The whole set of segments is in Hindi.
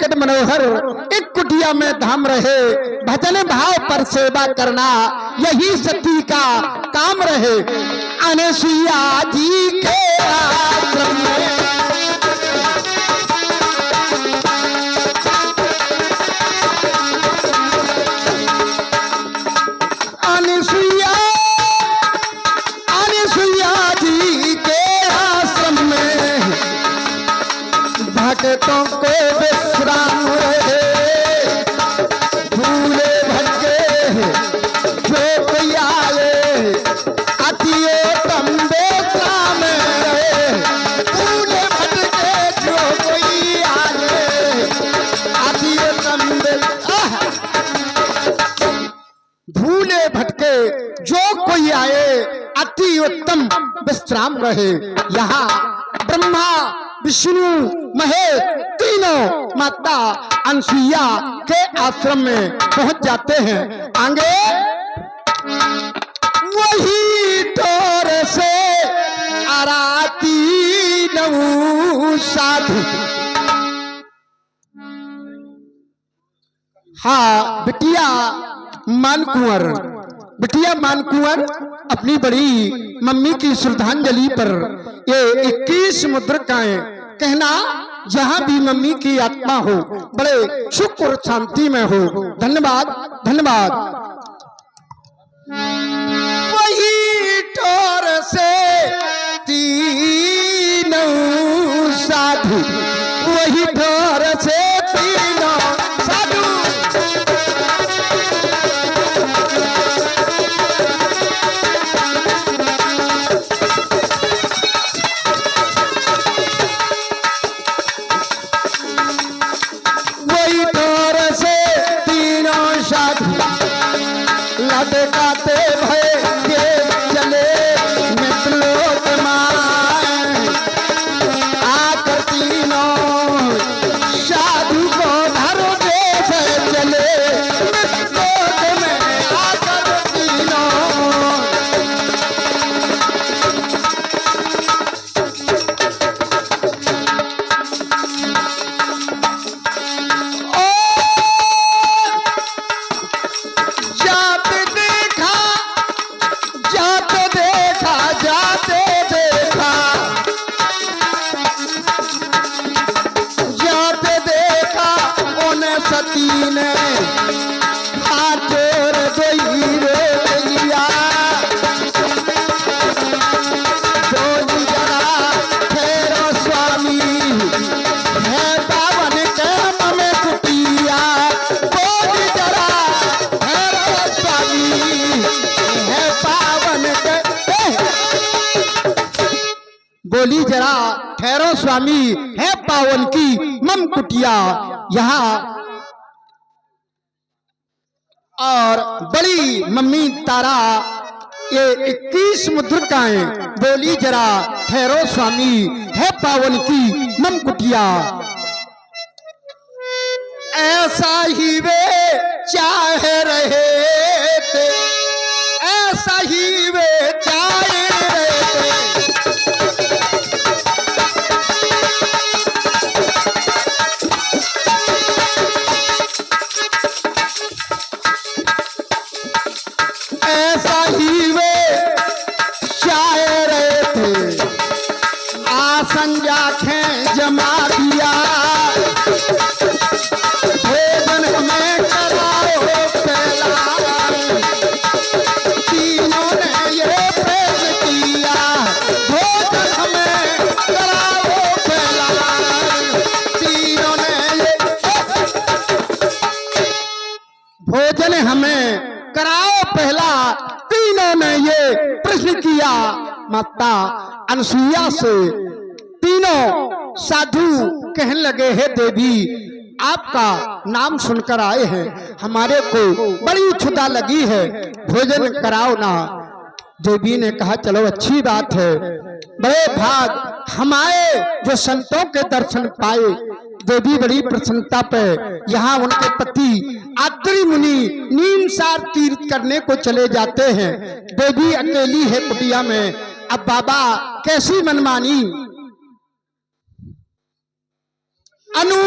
वेंकट मनोहर एक कुटिया में धाम रहे, भजन भाव पर सेवा करना यही सती का काम रहे। अनसुईया जी के आश्रम में भक्तों को विश्राम रहे, भूले भटके जो कोई आए अति उत्तम विश्राम रहे। भूले भटके जो कोई आए अति उत्तम भूले भटके जो कोई आए अति उत्तम विश्राम रहे। यहाँ ब्रह्मा विष्णु महेश तीनों माता अनसुईया के आश्रम में पहुंच जाते हैं। आगे वही डोर से आराती नऊ साधु। हाँ बिटिया मानकुंवर अपनी बड़ी मम्मी की श्रद्धांजलि पर ये 21 मुद्रिकाएं कहना, जहां भी मम्मी की आत्मा हो बड़े सुख और शांति में हो। धन्यवाद धन्यवाद। वही ठोर से तीनों साधु, वही ठोर से तीनों साधु। लटकाते भय के चले मित्रलोक माए, आकर तीनों साधु को धरो देश चले मित्रलोक में आकर तीनों। बोली जरा ठहरो स्वामी है पावन की मम कुटिया। यहाँ और बड़ी मम्मी तारा ये 21 मुद्रिकाएं। बोली जरा ठहरो स्वामी है पावन की मम कुटिया। ऐसा ही वे चाह रहे थे, ऐसा ही वे चाह रहे थे। ऐसा ही वे चाह रहे थे, आसन जाखें जमा दिया। भोजन हमें कराओ पहला, तीनों ने ये पेश किया। भोजन हमें कराओ पहला, तीनों ने ये भोजन हमें कराओ पहला, तीनों ने ये प्रश्न किया। माता अनसुईया से तीनों साधु कहने लगे, हे देवी आपका नाम सुनकर आए हैं, हमारे को बड़ी क्षुधा लगी है, भोजन कराओ ना। देवी ने कहा चलो अच्छी बात है, बड़े भाग हमारे जो संतों के दर्शन पाए। देवी बड़ी प्रसन्नता पे यहाँ उनके पति अत्रि मुनि नीमसार तीर्थ करने को चले जाते हैं। देवी अकेली है कुटिया में। अब बाबा कैसी मनमानी। अनु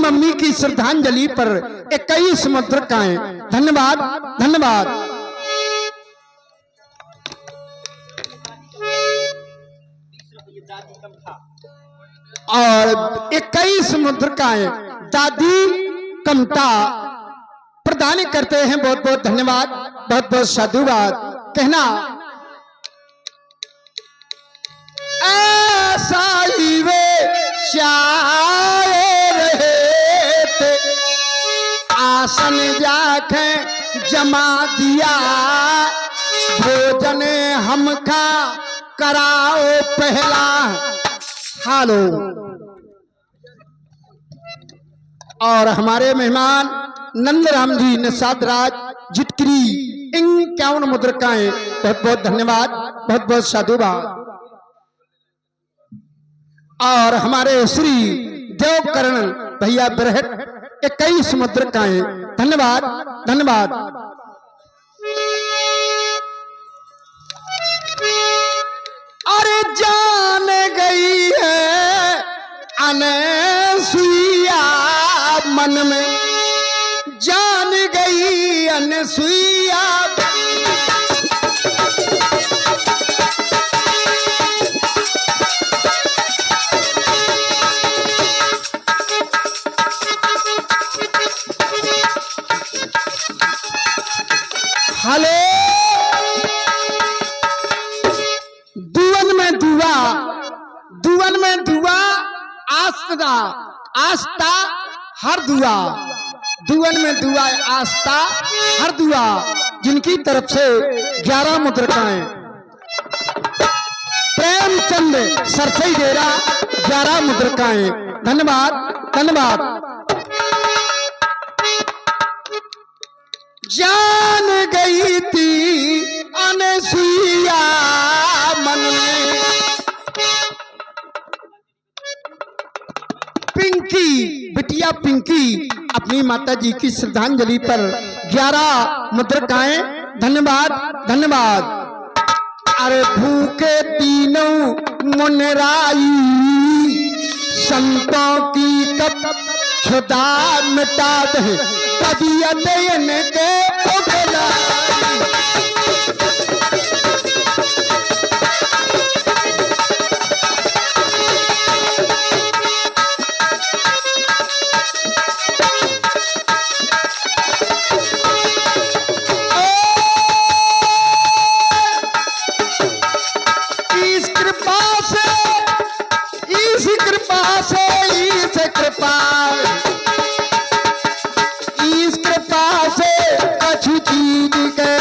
मम्मी की श्रद्धांजलि पर 21 मुद्रिकाएं। धन्यवाद धन्यवाद। और 21 मुद्रिकाएं दादी कमता प्रदान करते हैं। बहुत बहुत धन्यवाद, बहुत बहुत साधुवाद। कहना ऐसा ही वे शायर रहे, आसन जाके जमा दिया, भोजन हमका कराओ पहला। हालो। और हमारे मेहमान नंदराम जी निषाद राज जिटकरी 51 मुद्रिकाएं। बहुत बहुत धन्यवाद, बहुत बहुत साधुवाद। और हमारे श्री देवकरण भैया बरहट 21 मुद्रिकाएं। धन्यवाद धन्यवाद। अरे जान गई है अनसुईया मन में, जान गई अनसुईया। हेलो। दुवन में दुआ, दुवन में दुआ, आस्था आस्था हर दुआ, दुवन में दुआ आस्था हर दुआ। जिनकी तरफ से 11 मुद्रिकाएं। प्रेमचंद सरसई डेरा 11 मुद्रिकाएं। धन्यवाद धन्यवाद। जान गई थी अनसुईया मन में, पिंकी बिटिया पिंकी अपनी माता जी की श्रद्धांजलि पर 11 मुद्रिकाएं। धन्यवाद धन्यवाद। अरे भूखे तीनों मुनराई, संतों की कब खुदा मिटा दे, तबीयत इनके उगला। इस कृपा से कछु चीज के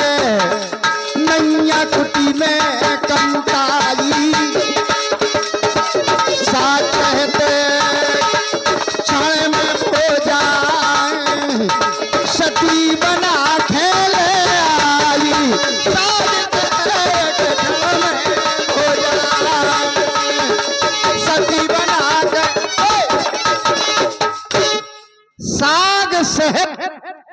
नैया कुटी में कमताई, साथ कहते क्षण में हो जाए, सती बना खेले आई, साथ कहते क्षण में हो जाए, सती बना के साग सहत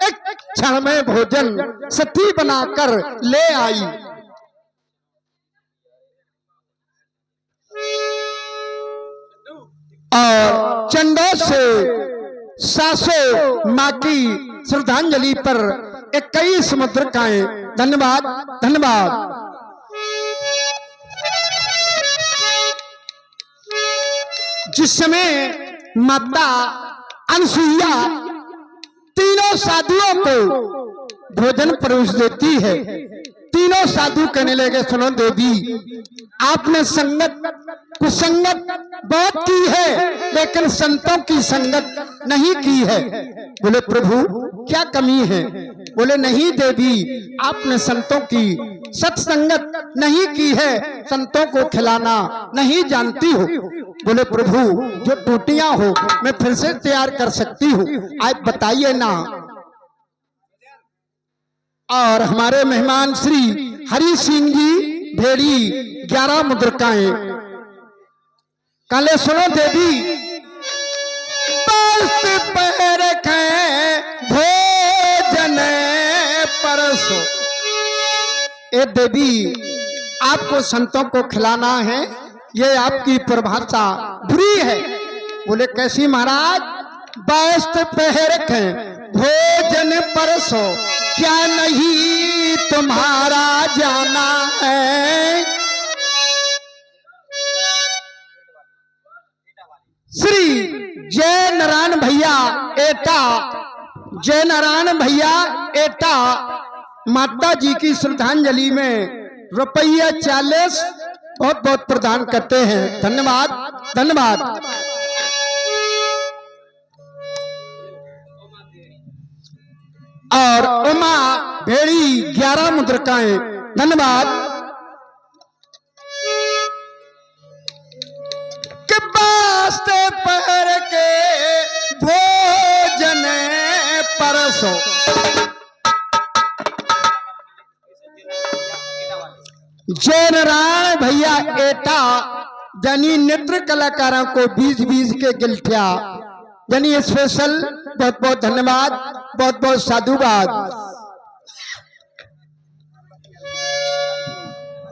एक क्षण में भोजन सती बनाकर ले आई। और चंडों से सासों माँ की श्रद्धांजलि पर 21 मुद्रिकाएं। धन्यवाद धन्यवाद। जिस समय माता अनसुईया तीनों साधुओं को भोजन परोस देती है, तीनों साधु कहने लगे सुनो देवी, आपने संगत कुसंगत बहुत की है, लेकिन संतों की संगत नहीं की है। बोले प्रभु क्या कमी है? बोले नहीं देवी, आपने संतों की सत्संगत नहीं की है, संतों को खिलाना नहीं जानती हो। बोले प्रभु जो टूटियां हो मैं फिर से तैयार कर सकती हूँ, आप बताइए ना। और हमारे मेहमान श्री हरि सिंह जी भेड़ी 11 मुद्रिकाएं। काले सुनो देवी, पैर भोजन परसो। ए देवी आपको संतों को खिलाना है, ये आपकी परिभाषा बुरी है। बोले कैसी महाराज? वस्त्र पहर के भोजन परसो, क्या नहीं तुम्हारा जाना है। श्री जय नारायण भैया एटा, जय नारायण भैया एटा माता जी की श्रद्धांजलि में रुपया 40 बहुत बहुत प्रदान करते हैं। धन्यवाद धन्यवाद। और उमा भेड़ी 11 मुद्रिकाएं। धन्यवाद। के वास्ते पहर के भोजन परसो, जय नारायण भैया एटा जनी नृत्य कलाकारों को 20-20 के गिल्टिया जनी स्पेशल बहुत बहुत धन्यवाद, बहुत बहुत साधुवाद।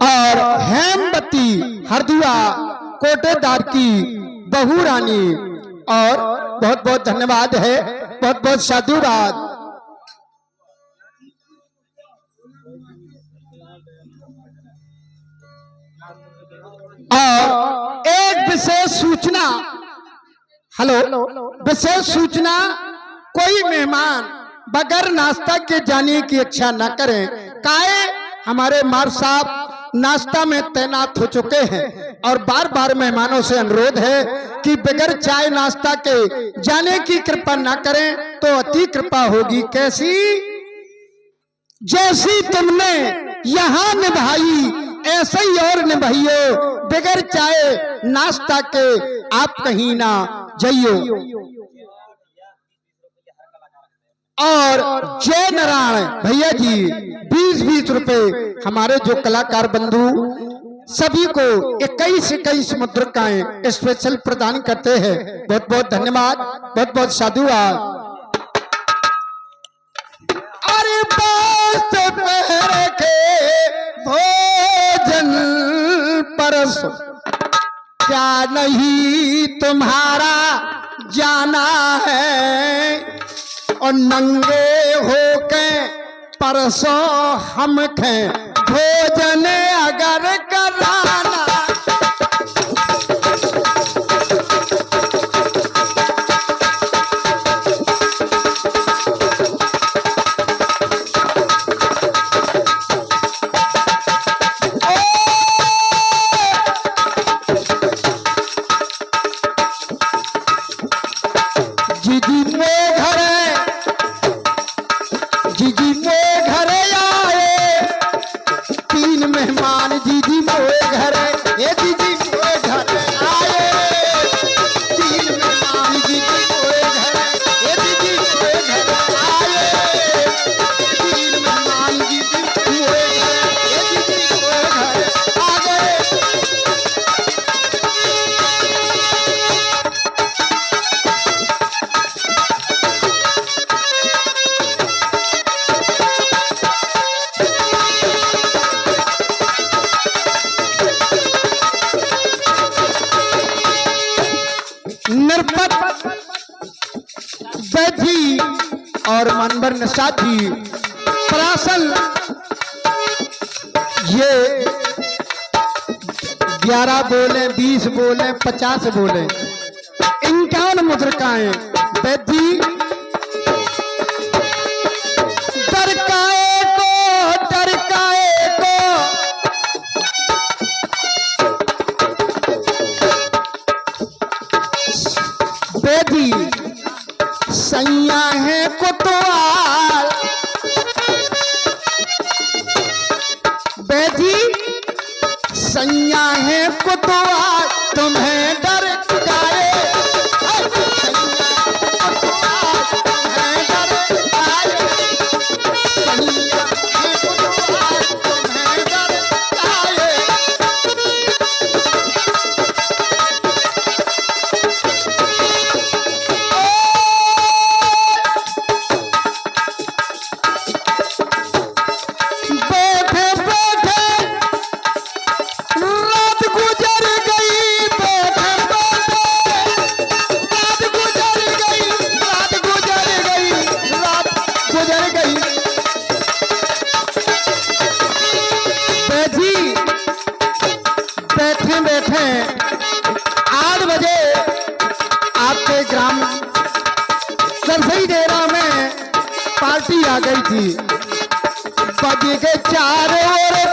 और हेमवती हरदुआ कोटेदार की बहू रानी और बहुत बहुत धन्यवाद है, बहुत बहुत साधुवाद। और एक विशेष सूचना, हेलो, विशेष सूचना, कोई मेहमान बगैर नाश्ता के जाने की इच्छा न करें। काहे हमारे मार साहब नाश्ता में तैनात हो चुके हैं और बार बार मेहमानों से अनुरोध है कि बगैर चाय नाश्ता के जाने की कृपा न करें तो अति कृपा होगी। कैसी? जैसी तुमने यहाँ निभाई ऐसे ही और निभाइयो, बगैर चाय नाश्ता के आप कहीं ना जाइयो। और जय नारायण भैया जी 20-20 रुपए हमारे जो कलाकार बंधु सभी को 21-21 मुद्रिकाएं स्पेशल प्रदान करते हैं। बहुत बहुत धन्यवाद, बहुत बहुत साधुवाद। अरे बात पहर के भोजन परसो, क्या नहीं तुम्हारा जाना है। और नंगे होके परसो हम खे भोजन अगर कराना। जी और मनबर निषाद जी परासल ये 11 बोले, 20 बोले, 50 बोले, 51 मुद्रिकाएं वैद्य टरकाए को वैद्य सैया है कोतवाल, बेटी सैया है कोतवाल तुम्हें डर जाए। में 8 बजे आपके ग्राम सरसई डेरा में पार्टी आ गई थी। बज के 4 और